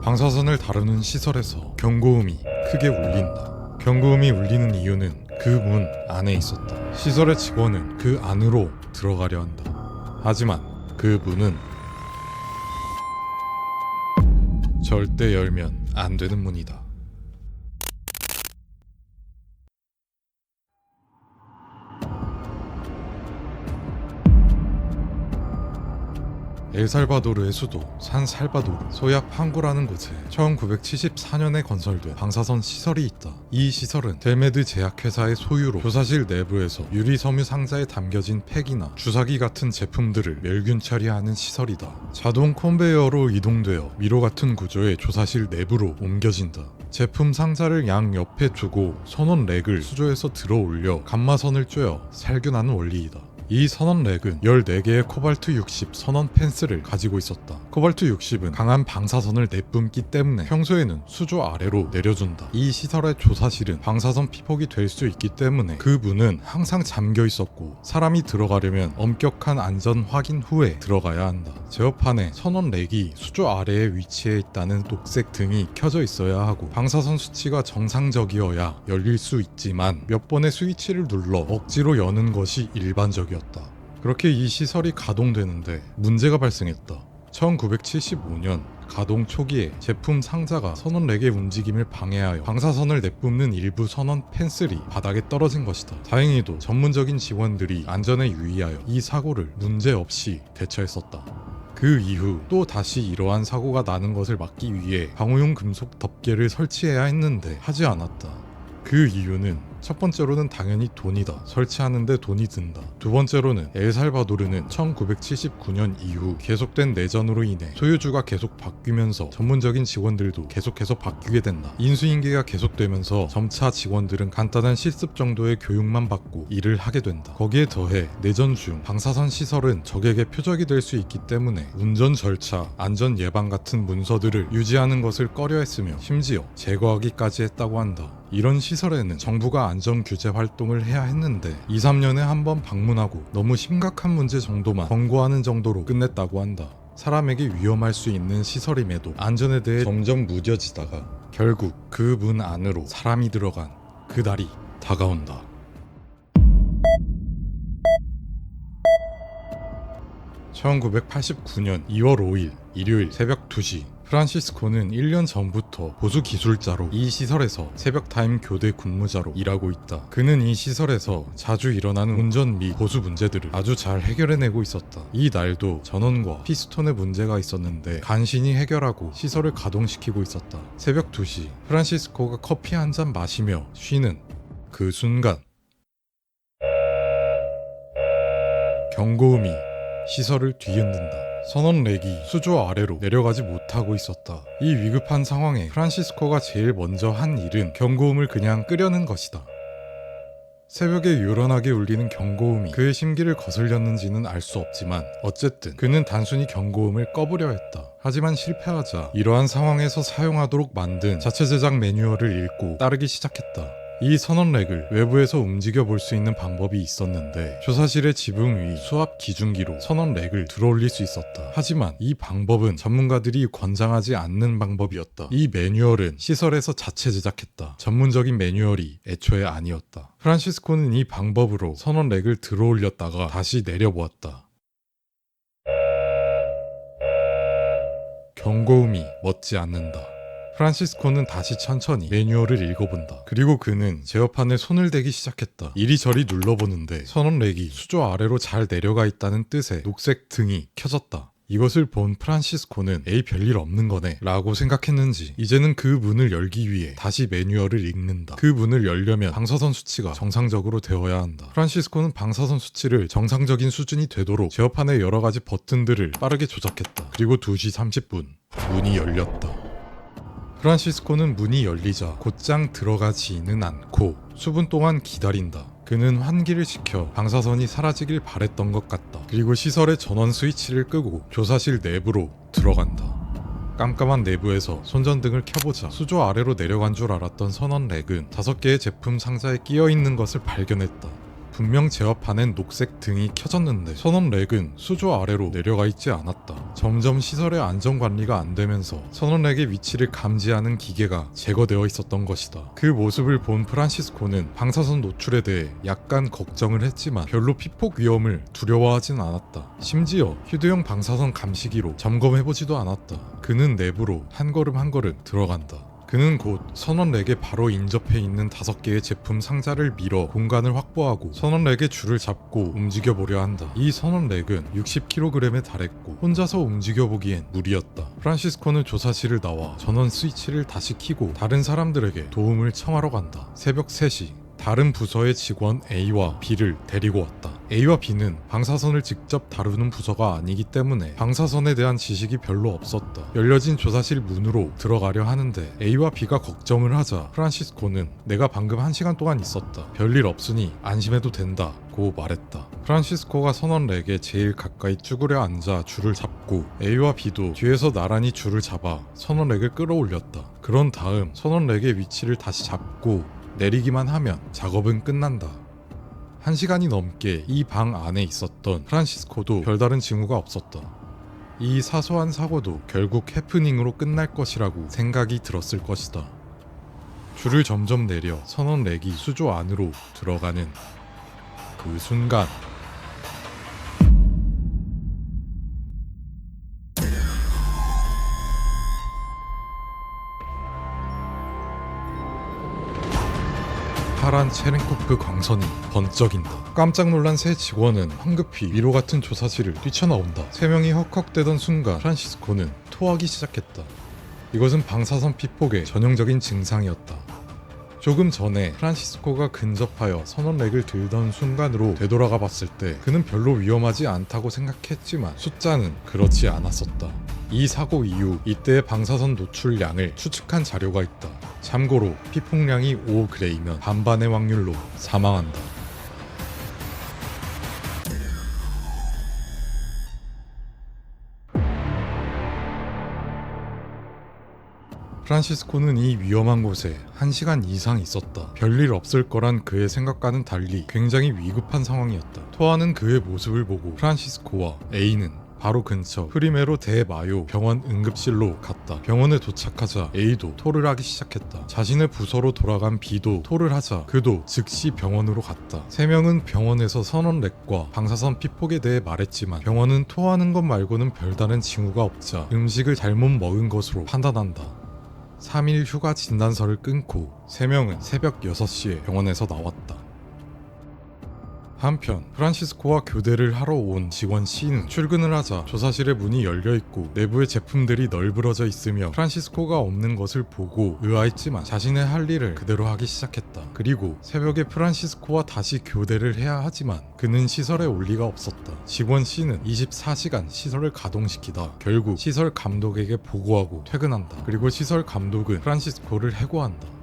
방사선을 다루는 시설에서 경고음이 크게 울린다. 경고음이 울리는 이유는 그 문 안에 있었다. 시설의 직원은 그 안으로 들어가려 한다. 하지만 그 문은 절대 열면 안 되는 문이다. 엘살바도르의 수도 산살바도르 소약 항구라는 곳에 1974년에 건설된 방사선 시설이 있다. 이 시설은 델메드 제약회사의 소유로 조사실 내부에서 유리 섬유 상자에 담겨진 팩이나 주사기 같은 제품들을 멸균 처리하는 시설이다. 자동 컨베이어로 이동되어 미로 같은 구조의 조사실 내부로 옮겨진다. 제품 상자를 양 옆에 두고 선원 렉을 수조에서 들어 올려 감마선을 쬐어 살균하는 원리이다. 이 선원 렉은 14개의 코발트 60 선원 펜스를 가지고 있었다. 코발트 60은 강한 방사선을 내뿜기 때문에 평소에는 수조 아래로 내려준다. 이 시설의 조사실은 방사선 피폭이 될 수 있기 때문에 그 문은 항상 잠겨 있었고 사람이 들어가려면 엄격한 안전 확인 후에 들어가야 한다. 제어판에 선원 렉이 수조 아래에 위치해 있다는 녹색 등이 켜져 있어야 하고 방사선 수치가 정상적이어야 열릴 수 있지만 몇 번의 스위치를 눌러 억지로 여는 것이 일반적이었다. 그렇게 이 시설이 가동되는데 문제가 발생했다. 1975년 가동 초기에 제품 상자가 선원 렉의 움직임을 방해하여 방사선을 내뿜는 일부 선원 펜슬이 바닥에 떨어진 것이다. 다행히도 전문적인 직원들이 안전에 유의하여 이 사고를 문제없이 대처했었다. 그 이후 또 다시 이러한 사고가 나는 것을 막기 위해 방호용 금속 덮개를 설치해야 했는데 하지 않았다. 그 이유는 첫 번째로는 당연히 돈이다. 설치하는데 돈이 든다. 두 번째로는 엘살바도르는 1979년 이후 계속된 내전으로 인해 소유주가 계속 바뀌면서 전문적인 직원들도 계속해서 바뀌게 된다. 인수인계가 계속되면서 점차 직원들은 간단한 실습 정도의 교육만 받고 일을 하게 된다. 거기에 더해 내전 중 방사선 시설은 적에게 표적이 될 수 있기 때문에 운전 절차, 안전 예방 같은 문서들을 유지하는 것을 꺼려했으며 심지어 제거하기까지 했다고 한다. 이런 시설에는 정부가 안전 규제 활동을 해야 했는데 2-3년에 한 번 방문하고 너무 심각한 문제 정도만 권고하는 정도로 끝냈다고 한다. 사람에게 위험할 수 있는 시설임에도 안전에 대해 점점 무뎌지다가 결국 그 문 안으로 사람이 들어간 그 날이 다가온다. (1989년 2월 5일) 일요일 새벽 2시 프란시스코는 1년 전부터 보수 기술자로 이 시설에서 새벽 타임 교대 근무자로 일하고 있다. 그는 이 시설에서 자주 일어나는 운전 및 보수 문제들을 아주 잘 해결해내고 있었다. 이 날도 전원과 피스톤에 문제가 있었는데 간신히 해결하고 시설을 가동시키고 있었다. 새벽 2시 프란시스코가 커피 한 잔 마시며 쉬는 그 순간 경고음이 시설을 뒤흔든다. 선원 렉이 수조 아래로 내려가지 못하고 있었다. 이 위급한 상황에 프란시스코가 제일 먼저 한 일은 경고음을 그냥 끄려는 것이다. 새벽에 요란하게 울리는 경고음이 그의 심기를 거슬렸는지는 알 수 없지만 어쨌든 그는 단순히 경고음을 꺼보려 했다. 하지만 실패하자 이러한 상황에서 사용하도록 만든 자체 제작 매뉴얼을 읽고 따르기 시작했다. 이 선원 렉을 외부에서 움직여 볼 수 있는 방법이 있었는데 조사실의 지붕 위 수압 기준기로 선원 렉을 들어올릴 수 있었다. 하지만 이 방법은 전문가들이 권장하지 않는 방법이었다. 이 매뉴얼은 시설에서 자체 제작했다. 전문적인 매뉴얼이 애초에 아니었다. 프란시스코는 이 방법으로 선원 렉을 들어올렸다가 다시 내려보았다. 경고음이 멎지 않는다. 프란시스코는 다시 천천히 매뉴얼을 읽어본다. 그리고 그는 제어판에 손을 대기 시작했다. 이리저리 눌러보는데 선원 렉이 수조 아래로 잘 내려가 있다는 뜻의 녹색 등이 켜졌다. 이것을 본 프란시스코는 에이 별일 없는 거네 라고 생각했는지 이제는 그 문을 열기 위해 다시 매뉴얼을 읽는다. 그 문을 열려면 방사선 수치가 정상적으로 되어야 한다. 프란시스코는 방사선 수치를 정상적인 수준이 되도록 제어판의 여러가지 버튼들을 빠르게 조작했다. 그리고 2시 30분 문이 열렸다. 프란시스코는 문이 열리자 곧장 들어가지는 않고 수분 동안 기다린다. 그는 환기를 시켜 방사선이 사라지길 바랬던 것 같다. 그리고 시설의 전원 스위치를 끄고 조사실 내부로 들어간다. 깜깜한 내부에서 손전등을 켜보자 수조 아래로 내려간 줄 알았던 선원 렉은 5개의 제품 상자에 끼어 있는 것을 발견했다. 분명 제어판엔 녹색 등이 켜졌는데 선원 렉은 수조 아래로 내려가 있지 않았다. 점점 시설의 안전관리가 안 되면서 선원 렉의 위치를 감지하는 기계가 제거되어 있었던 것이다. 그 모습을 본 프란시스코는 방사선 노출에 대해 약간 걱정을 했지만 별로 피폭 위험을 두려워하진 않았다. 심지어 휴대용 방사선 감시기로 점검해보지도 않았다. 그는 내부로 한 걸음 한 걸음 들어간다. 그는 곧 선원 렉에 바로 인접해 있는 5개의 제품 상자를 밀어 공간을 확보하고 선원 렉의 줄을 잡고 움직여 보려 한다. 이 선원 렉은 60kg에 달했고 혼자서 움직여 보기엔 무리였다. 프란시스코는 조사실을 나와 전원 스위치를 다시 켜고 다른 사람들에게 도움을 청하러 간다. 새벽 3시 다른 부서의 직원 A와 B를 데리고 왔다. A와 B는 방사선을 직접 다루는 부서가 아니기 때문에 방사선에 대한 지식이 별로 없었다. 열려진 조사실 문으로 들어가려 하는데 A와 B가 걱정을 하자 프란시스코는 내가 방금 1시간 동안 있었다. 별일 없으니 안심해도 된다 고 말했다. 프란시스코가 선원 렉에 제일 가까이 쭈그려 앉아 줄을 잡고 A와 B도 뒤에서 나란히 줄을 잡아 선원 렉을 끌어올렸다. 그런 다음 선원 렉의 위치를 다시 잡고 내리기만 하면 작업은 끝난다. 1시간이 넘게 이 방 안에 있었던 프란시스코도 별다른 징후가 없었다. 이 사소한 사고도 결국 해프닝으로 끝날 것이라고 생각이 들었을 것이다. 줄을 점점 내려 선원 렉이 수조 안으로 들어가는 그 순간 파란 체렌코프 광선이 번쩍인다. 깜짝 놀란 새 직원은 황급히 위로 같은 조사실을 뛰쳐나온다. 3명이 헉헉대던 순간 프란시스코는 토하기 시작했다. 이것은 방사선 피폭의 전형적인 증상이었다. 조금 전에 프란시스코가 근접하여 선원 렉을 들던 순간으로 되돌아가 봤을 때 그는 별로 위험하지 않다고 생각했지만 숫자는 그렇지 않았었다. 이 사고 이후 이때의 방사선 노출량을 추측한 자료가 있다. 참고로 피폭량이 5g이면 반반의 확률로 사망한다. 프란시스코는 이 위험한 곳에 1시간 이상 있었다. 별일 없을 거란 그의 생각과는 달리 굉장히 위급한 상황이었다. 토하는 그의 모습을 보고 프란시스코와 A는 바로 근처 프리메로 대 마요 병원 응급실로 갔다. 병원에 도착하자 A도 토를 하기 시작했다. 자신의 부서로 돌아간 B도 토를 하자 그도 즉시 병원으로 갔다. 3명은 병원에서 선원 렉과 방사선 피폭에 대해 말했지만 병원은 토하는 것 말고는 별다른 징후가 없자 음식을 잘못 먹은 것으로 판단한다. 3일 휴가 진단서를 끊고 3명은 새벽 6시에 병원에서 나왔다. 한편 프란시스코와 교대를 하러 온 직원 C는 출근을 하자 조사실의 문이 열려있고 내부의 제품들이 널브러져 있으며 프란시스코가 없는 것을 보고 의아했지만 자신의 할 일을 그대로 하기 시작했다. 그리고 새벽에 프란시스코와 다시 교대를 해야 하지만 그는 시설에 올 리가 없었다. 직원 C는 24시간 시설을 가동시키다 결국 시설 감독에게 보고하고 퇴근한다. 그리고 시설 감독은 프란시스코를 해고한다.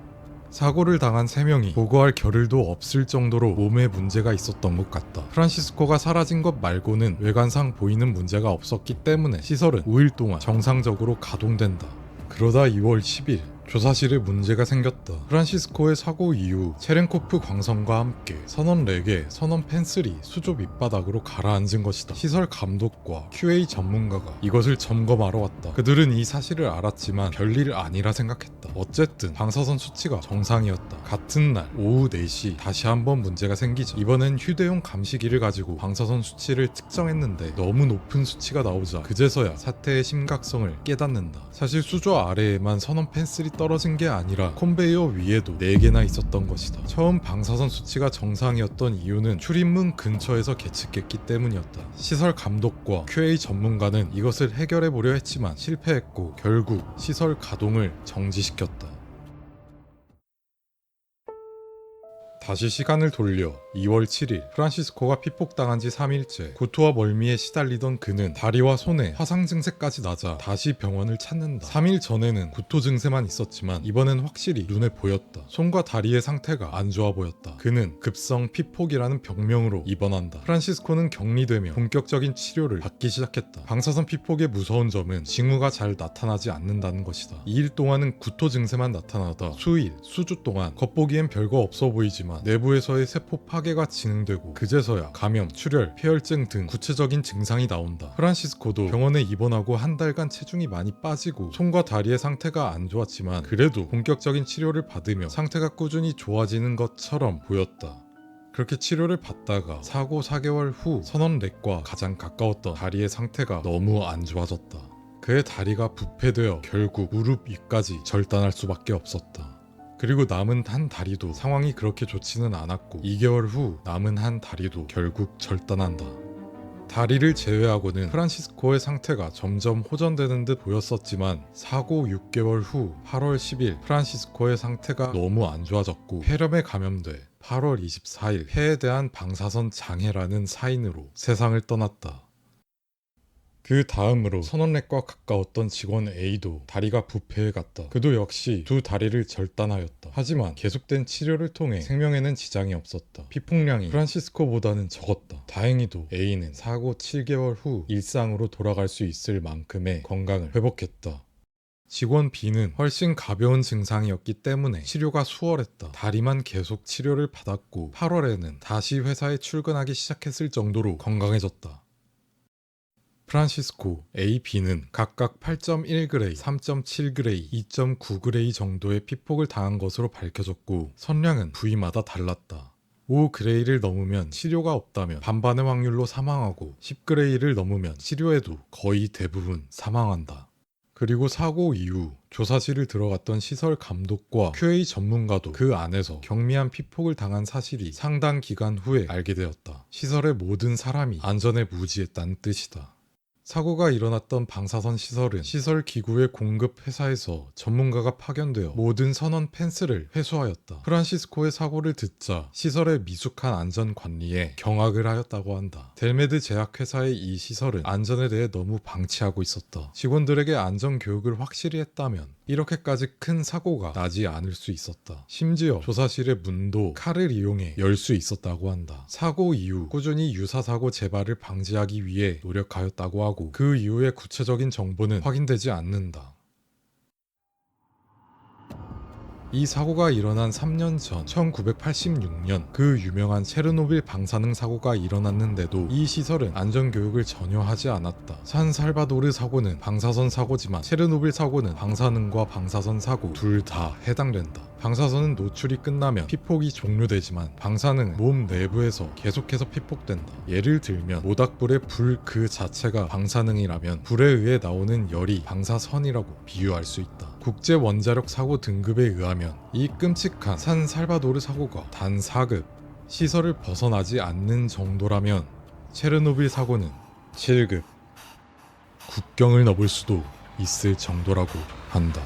사고를 당한 3명이 보고할 겨를도 없을 정도로 몸에 문제가 있었던 것 같다. 프란시스코가 사라진 것 말고는 외관상 보이는 문제가 없었기 때문에 시설은 5일 동안 정상적으로 가동된다. 그러다 2월 10일 조사실에 문제가 생겼다. 프란시스코의 사고 이후 체렌코프 광선과 함께 선원 렉에 선원 펜슬이 수조 밑바닥으로 가라앉은 것이다. 시설 감독과 QA 전문가가 이것을 점검하러 왔다. 그들은 이 사실을 알았지만 별일 아니라 생각했다. 어쨌든 방사선 수치가 정상이었다. 같은 날 오후 4시 다시 한번 문제가 생기자 이번엔 휴대용 감시기를 가지고 방사선 수치를 측정했는데 너무 높은 수치가 나오자 그제서야 사태의 심각성을 깨닫는다. 사실 수조 아래에만 선원 펜슬이 떨어진 게 아니라 컨베이어 위에도 4개나 있었던 것이다. 처음 방사선 수치가 정상이었던 이유는 출입문 근처에서 계측했기 때문이었다. 시설 감독과 QA 전문가는 이것을 해결해 보려 했지만 실패했고 결국 시설 가동을 정지시켰다. 다시 시간을 돌려 2월 7일 프란시스코가 피폭당한 지 3일째 구토와 멀미에 시달리던 그는 다리와 손에 화상 증세까지 나자 다시 병원을 찾는다. 3일 전에는 구토 증세만 있었지만 이번엔 확실히 눈에 보였다. 손과 다리의 상태가 안 좋아 보였다. 그는 급성 피폭이라는 병명으로 입원한다. 프란시스코는 격리되며 본격적인 치료를 받기 시작했다. 방사선 피폭의 무서운 점은 징후가 잘 나타나지 않는다는 것이다. 2일 동안은 구토 증세만 나타나다 수일, 수주 동안 겉보기엔 별거 없어 보이지만 하지만 내부에서의 세포 파괴가 진행되고 그제서야 감염, 출혈, 폐혈증 등 구체적인 증상이 나온다. 프란시스코도 병원에 입원하고 한 달간 체중이 많이 빠지고 손과 다리의 상태가 안 좋았지만 그래도 본격적인 치료를 받으며 상태가 꾸준히 좋아지는 것처럼 보였다. 그렇게 치료를 받다가 사고 4개월 후 선원렉과 가장 가까웠던 다리의 상태가 너무 안 좋아졌다. 그의 다리가 부패되어 결국 무릎 위까지 절단할 수밖에 없었다. 그리고 남은 한 다리도 상황이 그렇게 좋지는 않았고 2개월 후 남은 한 다리도 결국 절단한다. 다리를 제외하고는 프란시스코의 상태가 점점 호전되는 듯 보였었지만 사고 6개월 후 8월 10일 프란시스코의 상태가 너무 안 좋아졌고 폐렴에 감염돼 8월 24일 폐에 대한 방사선 장애라는 사인으로 세상을 떠났다. 그 다음으로 선원렉과 가까웠던 직원 A도 다리가 부패해 갔다. 그도 역시 두 다리를 절단하였다. 하지만 계속된 치료를 통해 생명에는 지장이 없었다. 피폭량이 프란시스코보다는 적었다. 다행히도 A는 사고 7개월 후 일상으로 돌아갈 수 있을 만큼의 건강을 회복했다. 직원 B는 훨씬 가벼운 증상이었기 때문에 치료가 수월했다. 다리만 계속 치료를 받았고 8월에는 다시 회사에 출근하기 시작했을 정도로 건강해졌다. 프란시스코, A, B는 각각 8.1그레이, 3.7그레이, 2.9그레이 정도의 피폭을 당한 것으로 밝혀졌고 선량은 부위마다 달랐다. 5그레이를 넘으면 치료가 없다면 반반의 확률로 사망하고 10그레이를 넘으면 치료에도 거의 대부분 사망한다. 그리고 사고 이후 조사실을 들어갔던 시설 감독과 QA 전문가도 그 안에서 경미한 피폭을 당한 사실이 상당 기간 후에 알게 되었다. 시설의 모든 사람이 안전에 무지했다는 뜻이다. 사고가 일어났던 방사선 시설은 시설 기구의 공급 회사에서 전문가가 파견되어 모든 선원 펜스를 회수하였다. 프란시스코의 사고를 듣자 시설의 미숙한 안전 관리에 경악을 하였다고 한다. 델메드 제약회사의 이 시설은 안전에 대해 너무 방치하고 있었다. 직원들에게 안전 교육을 확실히 했다면 이렇게까지 큰 사고가 나지 않을 수 있었다. 심지어 조사실의 문도 칼을 이용해 열 수 있었다고 한다. 사고 이후 꾸준히 유사사고 재발을 방지하기 위해 노력하였다고 하고 그 이후의 구체적인 정보는 확인되지 않는다. 이 사고가 일어난 3년 전 1986년 그 유명한 체르노빌 방사능 사고가 일어났는데도 이 시설은 안전교육을 전혀 하지 않았다. 산 살바도르 사고는 방사선 사고지만 체르노빌 사고는 방사능과 방사선 사고 둘 다 해당된다. 방사선은 노출이 끝나면 피폭이 종료되지만 방사능은 몸 내부에서 계속해서 피폭된다. 예를 들면 모닥불의 불 그 자체가 방사능이라면 불에 의해 나오는 열이 방사선이라고 비유할 수 있다. 국제 원자력 사고 등급에 의하면 이 끔찍한 산 살바도르 사고가 단 4급, 시설을 벗어나지 않는 정도라면 체르노빌 사고는 7급, 국경을 넘을 수도 있을 정도라고 한다.